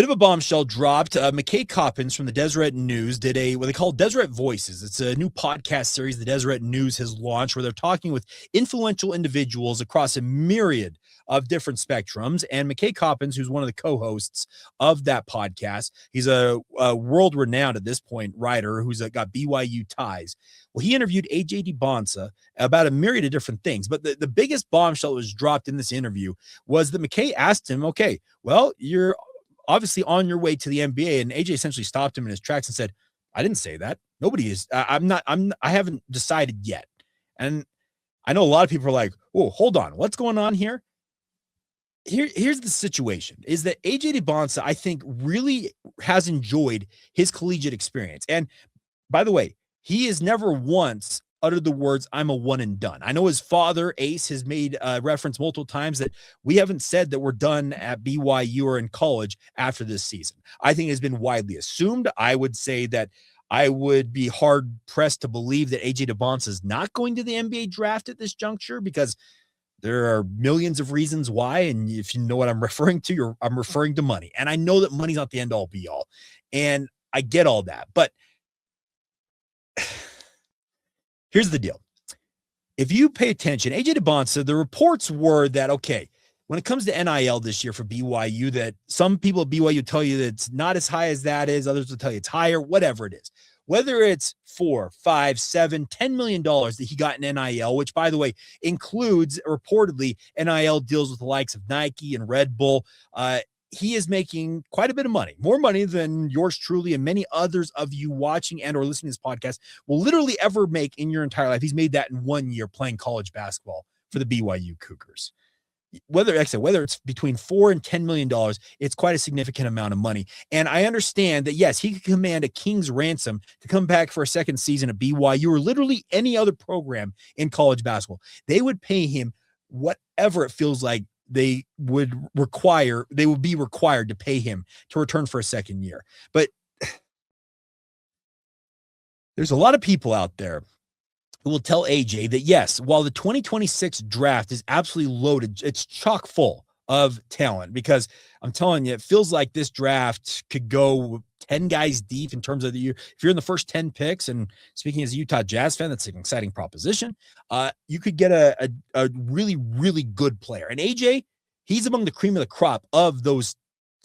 Bit of a bombshell dropped. McKay Coppins from the Deseret News did what they call Deseret Voices. It's a new podcast series the Deseret News has launched where they're talking with influential individuals across a myriad of different spectrums. And McKay Coppins, who's one of the co-hosts of that podcast, he's a world-renowned at this point writer who's got BYU ties. Well, he interviewed AJ Dybantsa about a myriad of different things. But the biggest bombshell that was dropped in this interview was that McKay asked him, okay, well, you're obviously on your way to the NBA. And AJ essentially stopped him in his tracks and said, I didn't say that. Nobody is. I haven't decided yet. And I know a lot of people are like, oh, hold on. What's going on here? Here's the situation is that AJ Dybantsa, I think, really has enjoyed his collegiate experience. And by the way, he has never once uttered the words, I'm a one and done. I know his father, Ace, has made reference multiple times that we haven't said that we're done at BYU or in college after this season. I think it has been widely assumed. I would say that I would be hard pressed to believe that AJ Dybantsa is not going to the NBA draft at this juncture because there are millions of reasons why. And if you know what I'm referring to, I'm referring to money. And I know that money's not the end all be all. And I get all that. But here's the deal. If you pay attention, AJ Dybantsa, the reports were that, okay, when it comes to NIL this year for BYU, that some people at BYU tell you that it's not as high as that is. Others will tell you it's higher, whatever it is. Whether it's $4, $5, $7, $10 million that he got in NIL, which, by the way, includes reportedly NIL deals with the likes of Nike and Red Bull, he is making quite a bit of money, more money than yours truly and many others of you watching and or listening to this podcast will literally ever make in your entire life. He's made that in 1 year playing college basketball for the BYU Cougars. Whether it's between $4 and $10 million, it's quite a significant amount of money. And I understand that, yes, he could command a king's ransom to come back for a second season at BYU or literally any other program in college basketball. They would pay him whatever it feels like they would be required to pay him to return for a second year. But there's a lot of people out there who will tell AJ that, yes, while the 2026 draft is absolutely loaded, it's chock full of talent, because I'm telling you, it feels like this draft could go 10 guys deep in terms of the year. If you're in the first 10 picks, and speaking as a Utah Jazz fan, that's an exciting proposition. You could get a really, really good player. And AJ, he's among the cream of the crop of those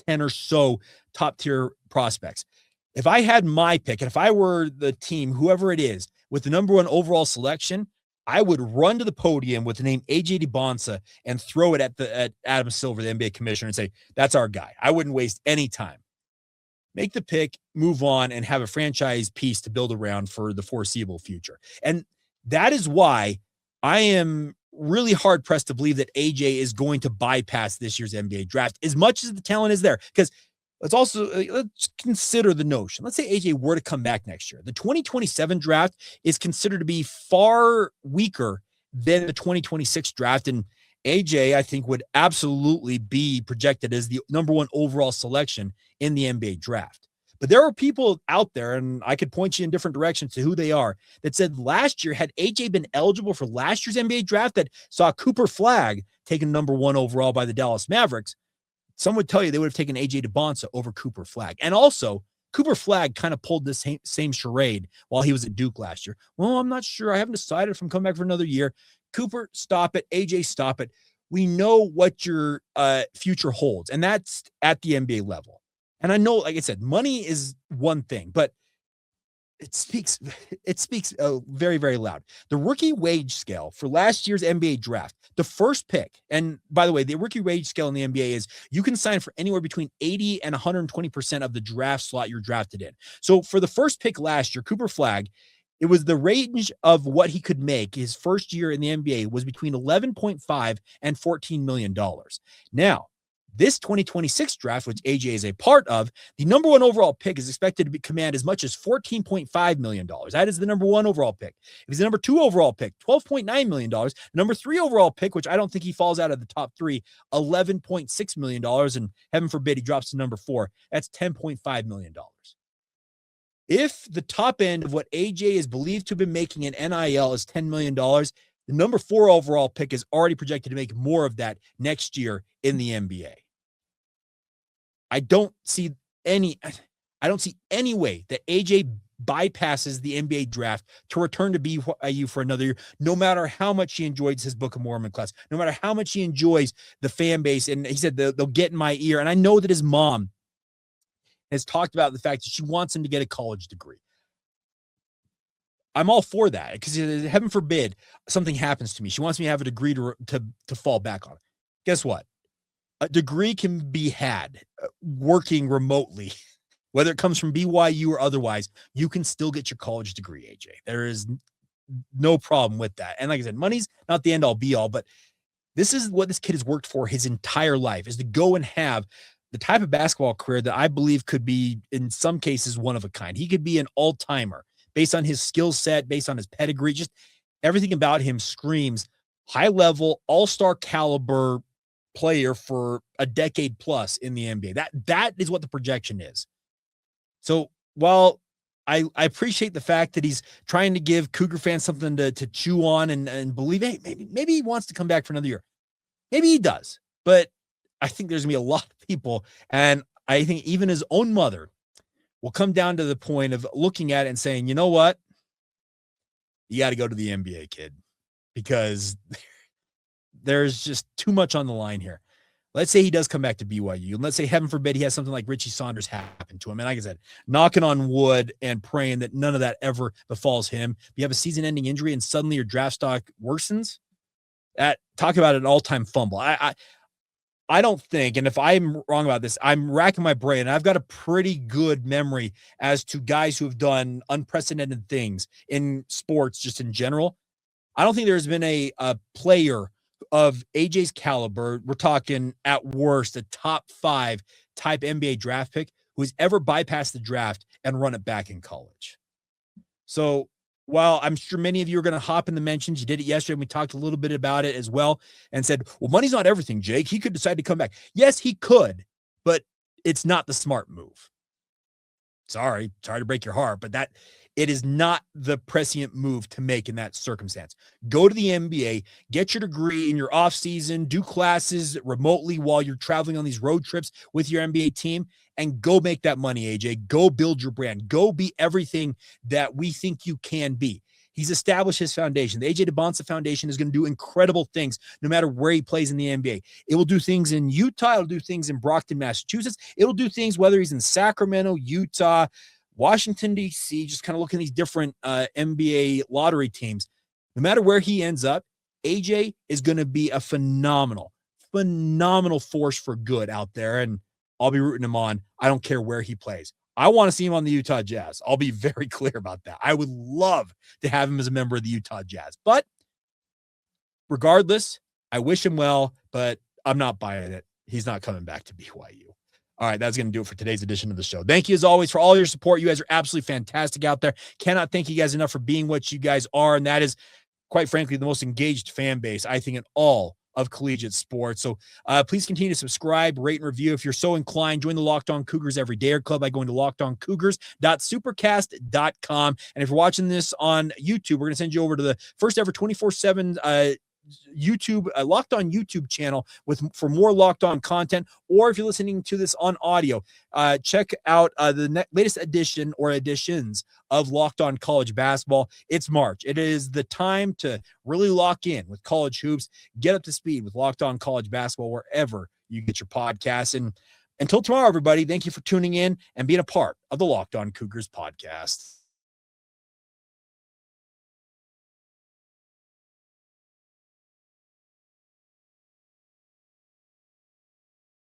10 or so top tier prospects. If I had my pick, and if I were the team, whoever it is, with the number 1 overall selection, I would run to the podium with the name AJ Dybantsa and throw it at Adam Silver, the NBA commissioner, and say, that's our guy. I wouldn't waste any time. Make the pick, move on, and have a franchise piece to build around for the foreseeable future. And that is why I am really hard-pressed to believe that AJ is going to bypass this year's NBA draft as much as the talent is there. Because let's consider the notion. Let's say AJ were to come back next year. The 2027 draft is considered to be far weaker than the 2026 draft. And AJ, I think, would absolutely be projected as the number 1 overall selection in the NBA draft. But there are people out there, and I could point you in different directions to who they are, that said last year, had AJ been eligible for last year's NBA draft that saw Cooper Flagg taken number 1 overall by the Dallas Mavericks, some would tell you they would have taken AJ Dybantsa over Cooper Flagg. And also, Cooper Flagg kind of pulled this same charade while he was at Duke last year. Well, I'm not sure. I haven't decided if I'm coming back for another year. Cooper, stop it. AJ, stop it. We know what your future holds, and that's at the NBA level. And I know, like I said, money is one thing, but it speaks very, very loud. The rookie wage scale for last year's NBA draft, the first pick, and by the way, the rookie wage scale in the NBA is you can sign for anywhere between 80 and 120% of the draft slot you're drafted in. So for the first pick last year, Cooper Flagg, it was the range of what he could make his first year in the NBA was between $11.5 and $14 million. Now, this 2026 draft, which AJ is a part of, the number 1 overall pick is expected to command as much as $14.5 million. That is the number 1 overall pick. If he's the number 2 overall pick, $12.9 million. Number 3 overall pick, which I don't think he falls out of the top 3, $11.6 million. And heaven forbid he drops to number 4. That's $10.5 million. If the top end of what AJ is believed to have been making in NIL is $10 million, the number 4 overall pick is already projected to make more of that next year in the NBA. I don't see any way that AJ bypasses the NBA draft to return to BYU for another year, no matter how much he enjoys his Book of Mormon class, no matter how much he enjoys the fan base. And he said they'll get in my ear. And I know that his mom has talked about the fact that she wants him to get a college degree. I'm all for that because heaven forbid something happens to me. She wants me to have a degree to fall back on. Guess what? A degree can be had working remotely, whether it comes from BYU or otherwise. You can still get your college degree, AJ. There is no problem with that. And like I said, money's not the end all be all, but this is what this kid has worked for his entire life, is to go and have the type of basketball career that I believe could be, in some cases, one of a kind. He could be an all-timer based on his skill set, based on his pedigree. Just everything about him screams high-level, all-star caliber player for a decade plus in the NBA. That is what the projection is. So while I appreciate the fact that he's trying to give Cougar fans something to chew on and believe, hey, maybe he wants to come back for another year. Maybe he does. But I think there's going to be a lot of people, and I think even his own mother will come down to the point of looking at it and saying, you know what? You got to go to the NBA, kid, because there's just too much on the line here. Let's say he does come back to BYU, and let's say, heaven forbid, he has something like Richie Saunders happen to him. And like I said, knocking on wood and praying that none of that ever befalls him. You have a season-ending injury, and suddenly your draft stock worsens. Talk about an all-time fumble. I don't think, and if I'm wrong about this, I'm racking my brain, and I've got a pretty good memory as to guys who have done unprecedented things in sports just in general. I don't think there's been a player of AJ's caliber, we're talking at worst a top 5 type NBA draft pick, who's ever bypassed the draft and run it back in college. So while I'm sure many of you are going to hop in the mentions, you did it yesterday, and we talked a little bit about it as well and said, well, money's not everything, Jake. He could decide to come back. Yes, he could, but it's not the smart move. Sorry to break your heart, but it is not the prescient move to make in that circumstance. Go to the NBA, get your degree in your off season, do classes remotely while you're traveling on these road trips with your NBA team, and go make that money, AJ. Go build your brand. Go be everything that we think you can be. He's established his foundation. The AJ Dybantsa Foundation is going to do incredible things no matter where he plays in the NBA. It will do things in Utah. It'll do things in Brockton, Massachusetts. It'll do things whether he's in Sacramento, Utah, Washington, D.C., just kind of looking at these different NBA lottery teams. No matter where he ends up, AJ is going to be a phenomenal force for good out there, and I'll be rooting him on. I don't care where he plays. I want to see him on the Utah Jazz. I'll be very clear about that. I would love to have him as a member of the Utah Jazz. But regardless, I wish him well, but I'm not buying it. He's not coming back to BYU. All right, that's going to do it for today's edition of the show. Thank you, as always, for all your support. You guys are absolutely fantastic out there. Cannot thank you guys enough for being what you guys are, and that is, quite frankly, the most engaged fan base, I think, in all of collegiate sports. So please continue to subscribe, rate, and review. If you're so inclined, join the Locked On Cougars Every Day Club by going to lockedoncougars.supercast.com. And if you're watching this on YouTube, we're going to send you over to the first ever 24/7 YouTube Locked On YouTube channel for more Locked On content. Or if you're listening to this on audio, check out the latest edition or editions of Locked On College Basketball. It's March. It is the time to really lock in with college hoops. Get up to speed with Locked On College Basketball wherever you get your podcasts. And until tomorrow, everybody, thank you for tuning in and being a part of the Locked On Cougars podcast.